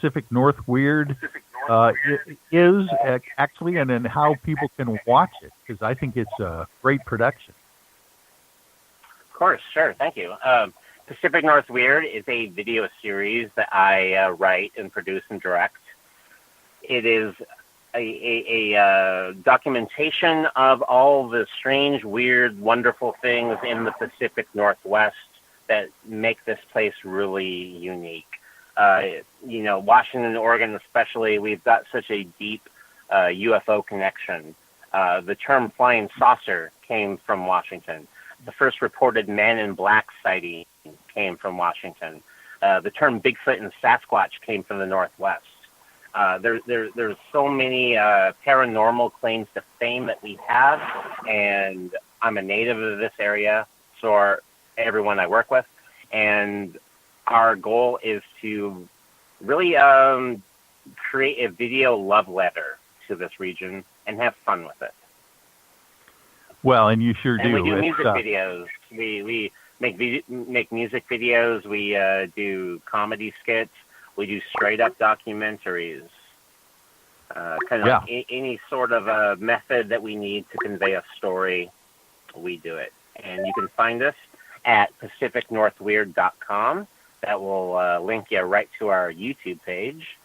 Pacific North Weird is actually, and then how people can watch it, because I think it's a great production. Of course, sure. Thank you. Pacific North Weird is a video series that I write and produce and direct. It is a documentation of all the strange, weird, wonderful things in the Pacific Northwest that make this place really unique. Washington, Oregon especially, we've got such a deep UFO connection. The term flying saucer came from Washington. The first reported man in black sighting came from Washington. The term Bigfoot and Sasquatch came from the Northwest. There's so many paranormal claims to fame that we have, and I'm a native of this area, so are everyone I work with, and our goal is to really create a video love letter to this region and have fun with it. Well, and you sure do. And we do music videos. We make music videos. We do comedy skits. We do straight up documentaries. Like any sort of a method that we need to convey a story, we do it. And you can find us at PacificNorthWeird.com. That will link you right to our YouTube page.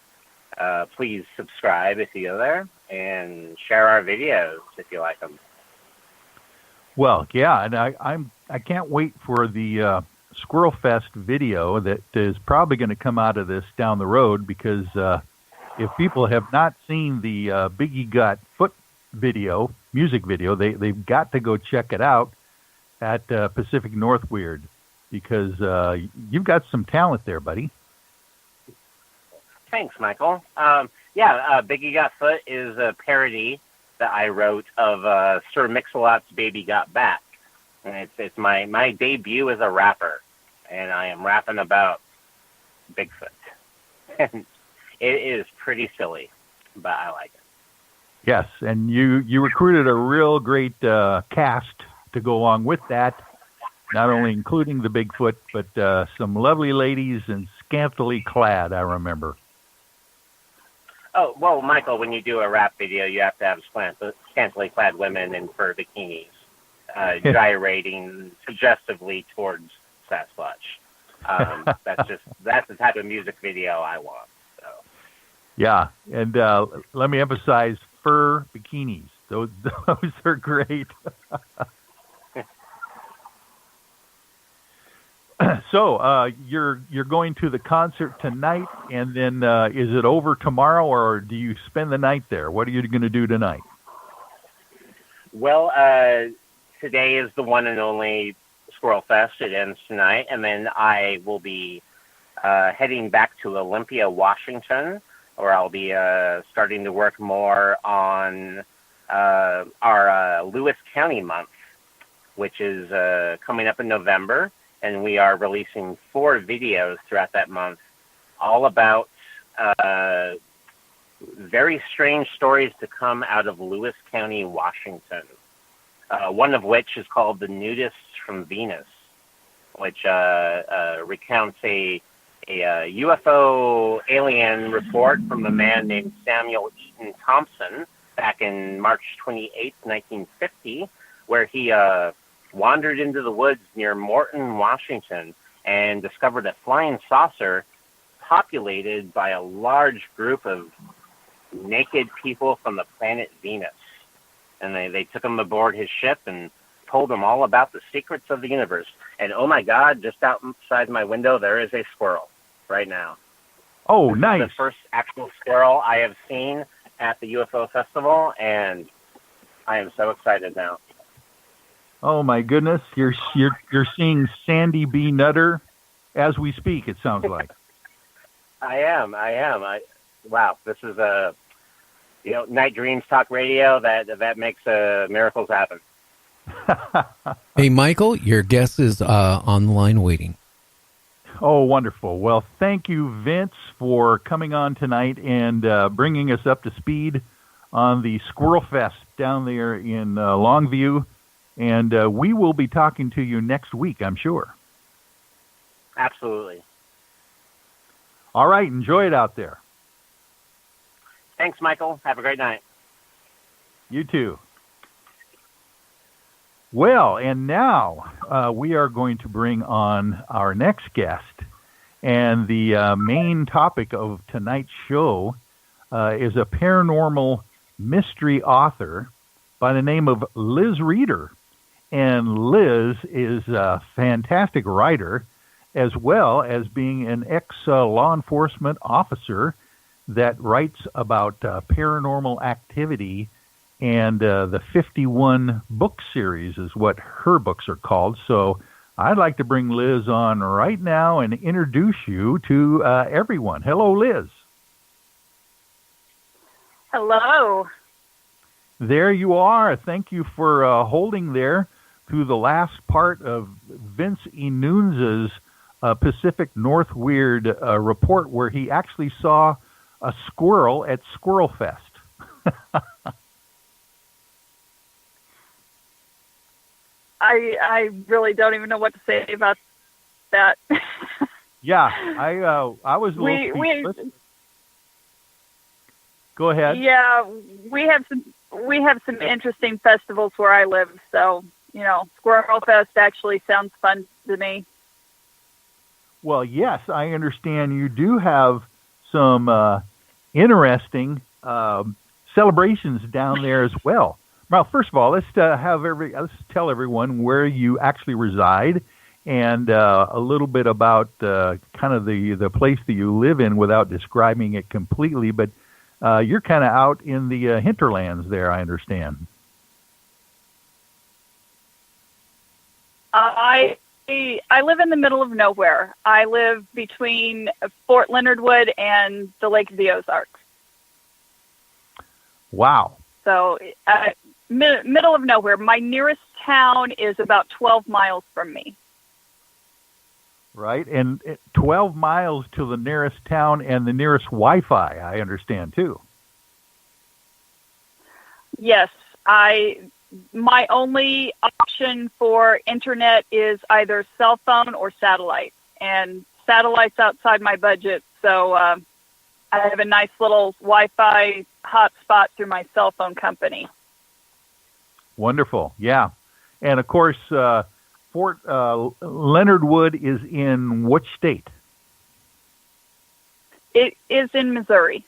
Please subscribe if you go there, and share our videos if you like them. Well, yeah, and I can't wait for the Squirrel Fest video that is probably going to come out of this down the road, because if people have not seen the Biggie Got Foot video, music video, they've got to go check it out at Pacific North Weird, because you've got some talent there, buddy. Thanks, Michael. Biggie Got Foot is a parody that I wrote of Sir Mix-a-Lot's Baby Got Back. And it's my debut as a rapper, and I am rapping about Bigfoot. And it is pretty silly, but I like it. Yes, and you recruited a real great cast to go along with that, not only including the Bigfoot, but some lovely ladies and scantily clad, I remember. Oh, well, Michael, when you do a rap video, you have to have scantily clad women in fur bikinis, gyrating suggestively towards Sasquatch. That's the type of music video I want. So. Yeah, and let me emphasize fur bikinis. Those are great. So you're going to the concert tonight, and then is it over tomorrow, or do you spend the night there? What are you going to do tonight? Well, today is the one and only Squirrel Fest. It ends tonight, and then I will be heading back to Olympia, Washington, where I'll be starting to work more on our Lewis County month, which is coming up in November. And we are releasing 4 videos throughout that month, all about very strange stories to come out of Lewis County, Washington. One of which is called The Nudists from Venus, which recounts a UFO alien report from a man named Samuel Eaton Thompson back in March 28th, 1950, where he wandered into the woods near Morton, Washington, and discovered a flying saucer populated by a large group of naked people from the planet Venus. And they took him aboard his ship and told him all about the secrets of the universe. And oh my God, just outside my window, there is a squirrel right now. Oh, This nice. is the first actual squirrel I have seen at the UFO Festival, and I am so excited now. Oh my goodness, you're seeing Sandy B. Nutter as we speak, it sounds like. I am. Wow, this is Night Dreams Talk Radio that makes miracles happen. Hey, Michael, your guest is on the line waiting. Oh, wonderful. Well, thank you, Vince, for coming on tonight and bringing us up to speed on the Squirrel Fest down there in Longview. And we will be talking to you next week, I'm sure. Absolutely. All right. Enjoy it out there. Thanks, Michael. Have a great night. You too. Well, and now we are going to bring on our next guest. And the main topic of tonight's show is a paranormal mystery author by the name of Liz Reeder. And Liz is a fantastic writer, as well as being an ex-law enforcement officer that writes about paranormal activity, and the 51 book series is what her books are called. So I'd like to bring Liz on right now and introduce you to everyone. Hello, Liz. Hello. There you are. Thank you for holding there through the last part of Vince E. Nunes' Pacific North Weird report, where he actually saw a squirrel at Squirrel Fest. I really don't even know what to say about that. Yeah, I was a little speechless. Go ahead. Yeah, we have some interesting festivals where I live, so Squirrel Fest actually sounds fun to me. Well, yes, I understand you do have some interesting celebrations down there as well. Well, first of all, let's tell everyone where you actually reside, and a little bit about kind of the place that you live in without describing it completely. But you're kind of out in the hinterlands there, I understand. I live in the middle of nowhere. I live between Fort Leonard Wood and the Lake of the Ozarks. Wow. So, middle of nowhere. My nearest town is about 12 miles from me. Right, and 12 miles to the nearest town and the nearest Wi-Fi, I understand, too. Yes, my only option for internet is either cell phone or satellite, and satellite's outside my budget, so I have a nice little Wi-Fi hotspot through my cell phone company. Wonderful, yeah. And, of course, Fort Leonard Wood is in which state? It is in Missouri.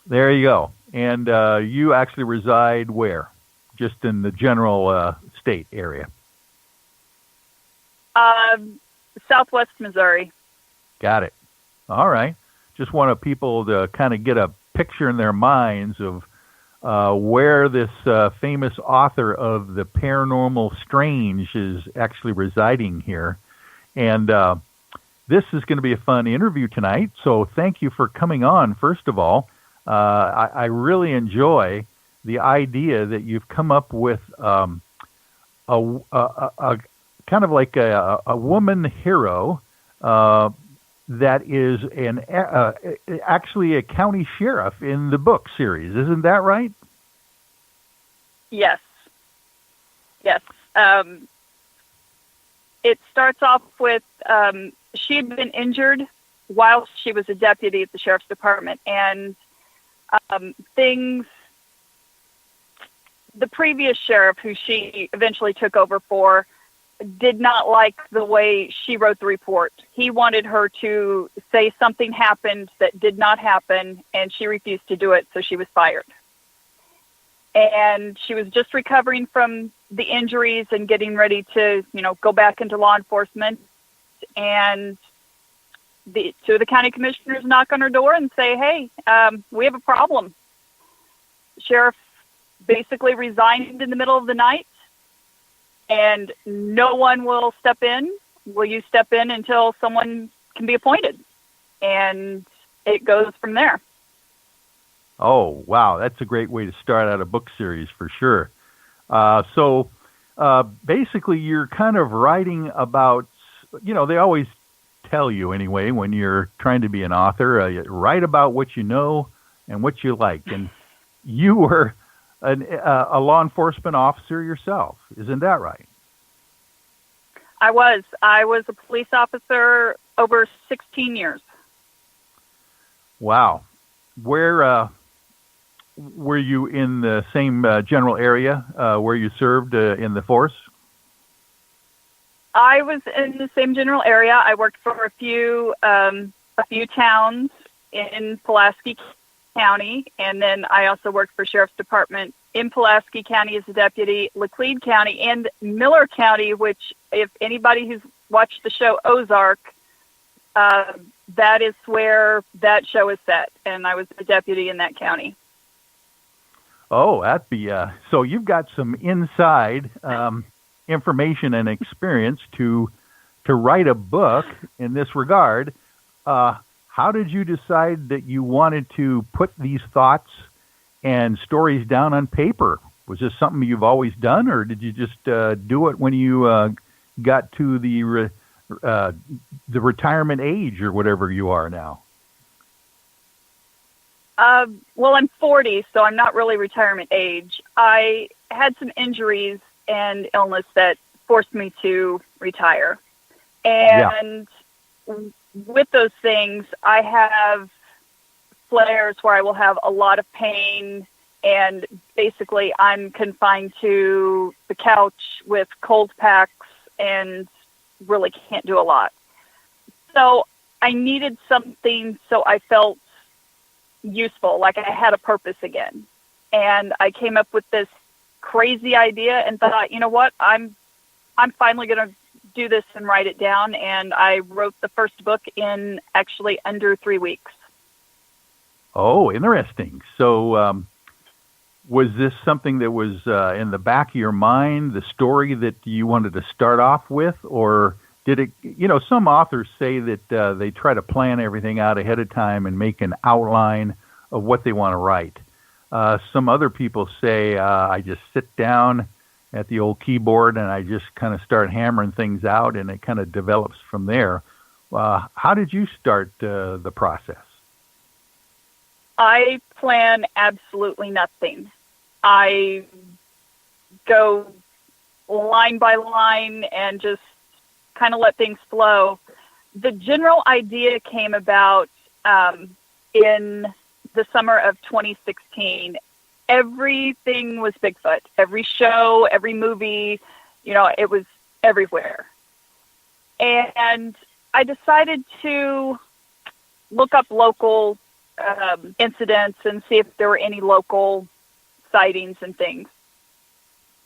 There you go. And you actually reside where? Just in the general state area? Southwest Missouri. Got it. All right. Just want people to kind of get a picture in their minds of where this famous author of The Paranormal Strange is actually residing here. And this is going to be a fun interview tonight, so thank you for coming on, first of all. I really enjoy the idea that you've come up with a kind of like a woman hero that is actually a county sheriff in the book series. Isn't that right? Yes. Yes. It starts off with she had been injured while she was a deputy at the sheriff's department, and the previous sheriff, who she eventually took over for, did not like the way she wrote the report. He wanted her to say something happened that did not happen, and she refused to do it, so she was fired. And she was just recovering from the injuries and getting ready to, go back into law enforcement. And two of the county commissioners knock on her door and say, hey, we have a problem. The sheriff basically resigned in the middle of the night, and no one will step in. Will you step in until someone can be appointed? And it goes from there. Oh, wow. That's a great way to start out a book series for sure. So basically you're kind of writing about, they always tell you anyway, when you're trying to be an author, write about what you know and what you like. And you were a law enforcement officer yourself. Isn't that right? I was a police officer over 16 years. Wow. where were you in the same general area where you served in the force? I was in the same general area. I worked for a few towns in Pulaski County, and then I also worked for Sheriff's Department in Pulaski County as a deputy, Laclede County, and Miller County, which, if anybody who's watched the show Ozark, that is where that show is set, and I was a deputy in that county. Oh, that'd be so you've got some inside information and experience to write a book in this regard. How did you decide that you wanted to put these thoughts and stories down on paper? Was this something you've always done, or did you just do it when you got to the retirement age or whatever you are now? Well, I'm 40, so I'm not really retirement age. I had some injuries and illness that forced me to retire. And with those things, I have flares where I will have a lot of pain, and basically I'm confined to the couch with cold packs and really can't do a lot. So I needed something so I felt useful, like I had a purpose again. And I came up with this crazy idea and thought, you know what, I'm finally going to do this and write it down. And I wrote the first book in actually under 3 weeks. Oh, interesting. So was this something that was in the back of your mind, the story that you wanted to start off with, or did it, some authors say that they try to plan everything out ahead of time and make an outline of what they want to write. Some other people say I just sit down at the old keyboard and I just kind of start hammering things out and it kind of develops from there. How did you start the process? I plan absolutely nothing. I go line by line and just kind of let things flow. The general idea came about in the summer of 2016. Everything was Bigfoot. Every show, every movie, it was everywhere. And I decided to look up local incidents and see if there were any local sightings and things.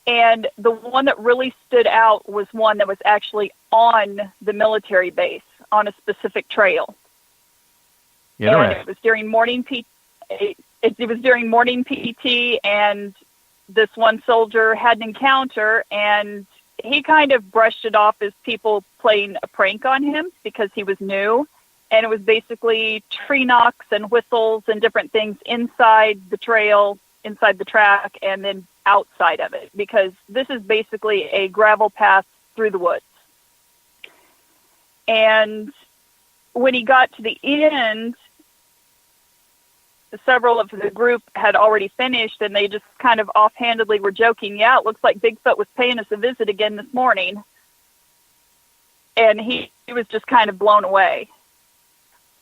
And the one that really stood out was one that was actually on the military base on a specific trail. And it was during morning PT. It was during morning PT, and this one soldier had an encounter, and he kind of brushed it off as people playing a prank on him because he was new. And it was basically tree knocks and whistles and different things inside the trail, inside the track, and then outside of it, because this is basically a gravel path through the woods. And when he got to the end, several of the group had already finished, and they just kind of offhandedly were joking, yeah, it looks like Bigfoot was paying us a visit again this morning. And he was just kind of blown away.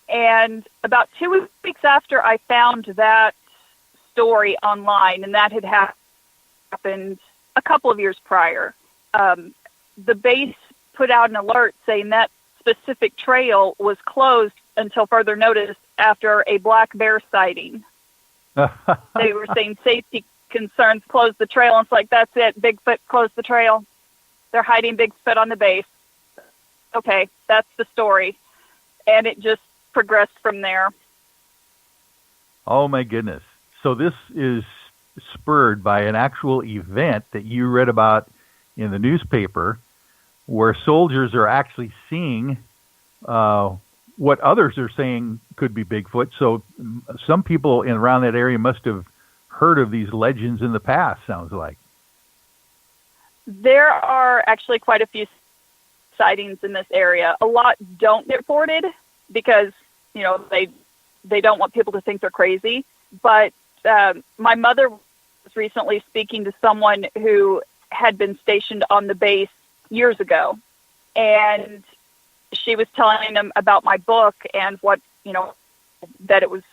And about 2 weeks after I found that story online, and that had happened a couple of years prior, the base put out an alert saying that specific trail was closed until further notice after a black bear sighting. They were saying safety concerns, closed the trail, and it's like, that's it, Bigfoot closed the trail. They're hiding Bigfoot on the base. Okay, that's the story. And it just progressed from there. Oh my goodness. So this is spurred by an actual event that you read about in the newspaper where soldiers are actually seeing what others are saying could be Bigfoot. So some people around that area must have heard of these legends in the past, sounds like. There are actually quite a few sightings in this area. A lot don't get reported because, they don't want people to think they're crazy. But my mother was recently speaking to someone who had been stationed on the base years ago, and she was telling them about my book and what, that it was